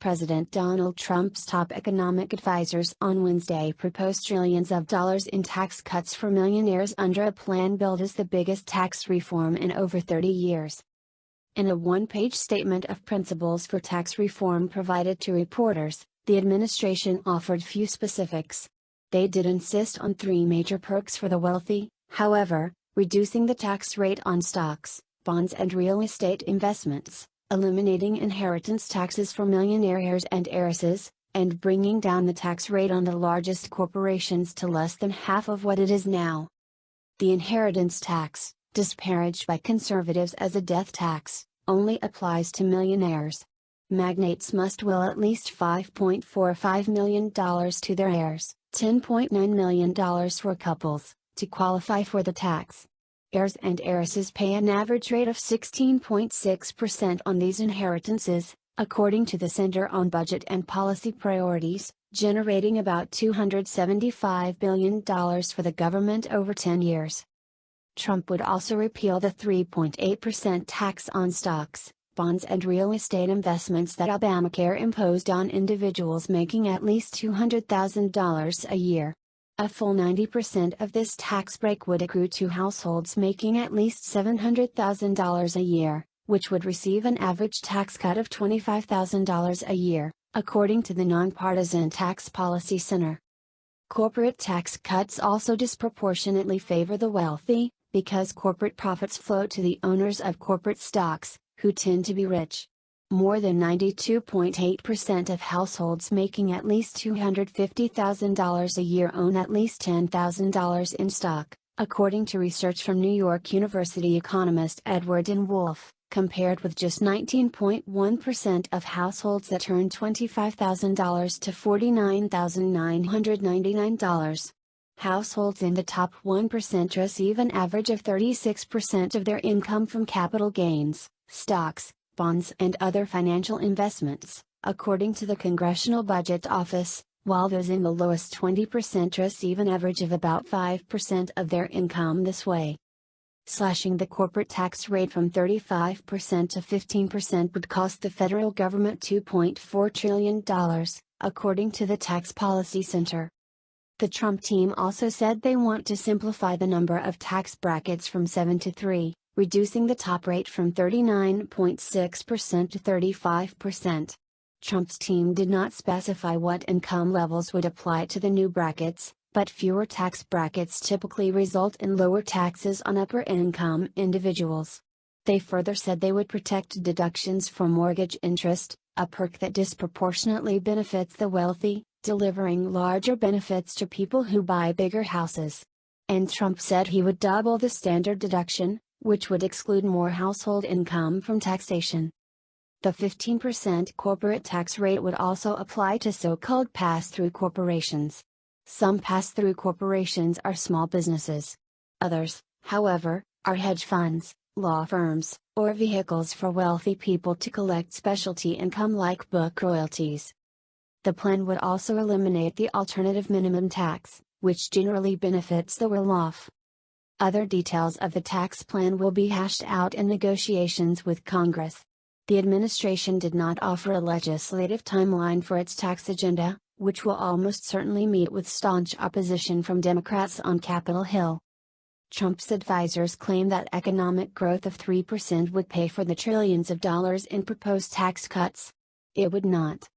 President Donald Trump's top economic advisors on Wednesday proposed trillions of dollars in tax cuts for millionaires under a plan billed as the biggest tax reform in over 30 years. In a one-page statement of principles for tax reform provided to reporters, the administration offered few specifics. They did insist on three major perks for the wealthy, however: reducing the tax rate on stocks, bonds and real estate investments, eliminating inheritance taxes for millionaire heirs and heiresses, and bringing down the tax rate on the largest corporations to less than half of what it is now. The inheritance tax, disparaged by conservatives as a death tax, only applies to millionaires. Magnates must will at least $5.45 million to their heirs, $10.9 million for couples, to qualify for the tax. Heirs and heiresses pay an average rate of 16.6% on these inheritances, according to the Center on Budget and Policy Priorities, generating about $275 billion for the government over 10 years. Trump would also repeal the 3.8% tax on stocks, bonds and real estate investments that Obamacare imposed on individuals making at least $200,000 a year. A full 90% of this tax break would accrue to households making at least $700,000 a year, which would receive an average tax cut of $25,000 a year, according to the Nonpartisan Tax Policy Center. Corporate tax cuts also disproportionately favor the wealthy, because corporate profits flow to the owners of corporate stocks, who tend to be rich. More than 92.8% of households making at least $250,000 a year own at least $10,000 in stock, according to research from New York University economist Edward N. Wolf, compared with just 19.1% of households that earn $25,000 to $49,999. Households in the top 1% receive an average of 36% of their income from capital gains, stocks, bonds and other financial investments, according to the Congressional Budget Office, while those in the lowest 20% receive an average of about 5% of their income this way. Slashing the corporate tax rate from 35% to 15% would cost the federal government $2.4 trillion, according to the Tax Policy Center. The Trump team also said they want to simplify the number of tax brackets from 7 to 3, reducing the top rate from 39.6% to 35%. Trump's team did not specify what income levels would apply to the new brackets, but fewer tax brackets typically result in lower taxes on upper-income individuals. They further said they would protect deductions for mortgage interest, a perk that disproportionately benefits the wealthy, delivering larger benefits to people who buy bigger houses. And Trump said he would double the standard deduction, which would exclude more household income from taxation. The 15% corporate tax rate would also apply to so-called pass-through corporations. Some pass-through corporations are small businesses. Others, however, are hedge funds, law firms, or vehicles for wealthy people to collect specialty income like book royalties. The plan would also eliminate the alternative minimum tax, which generally benefits the well-off. Other details of the tax plan will be hashed out in negotiations with Congress. The administration did not offer a legislative timeline for its tax agenda, which will almost certainly meet with staunch opposition from Democrats on Capitol Hill. Trump's advisors claim that economic growth of 3% would pay for the trillions of dollars in proposed tax cuts. It would not.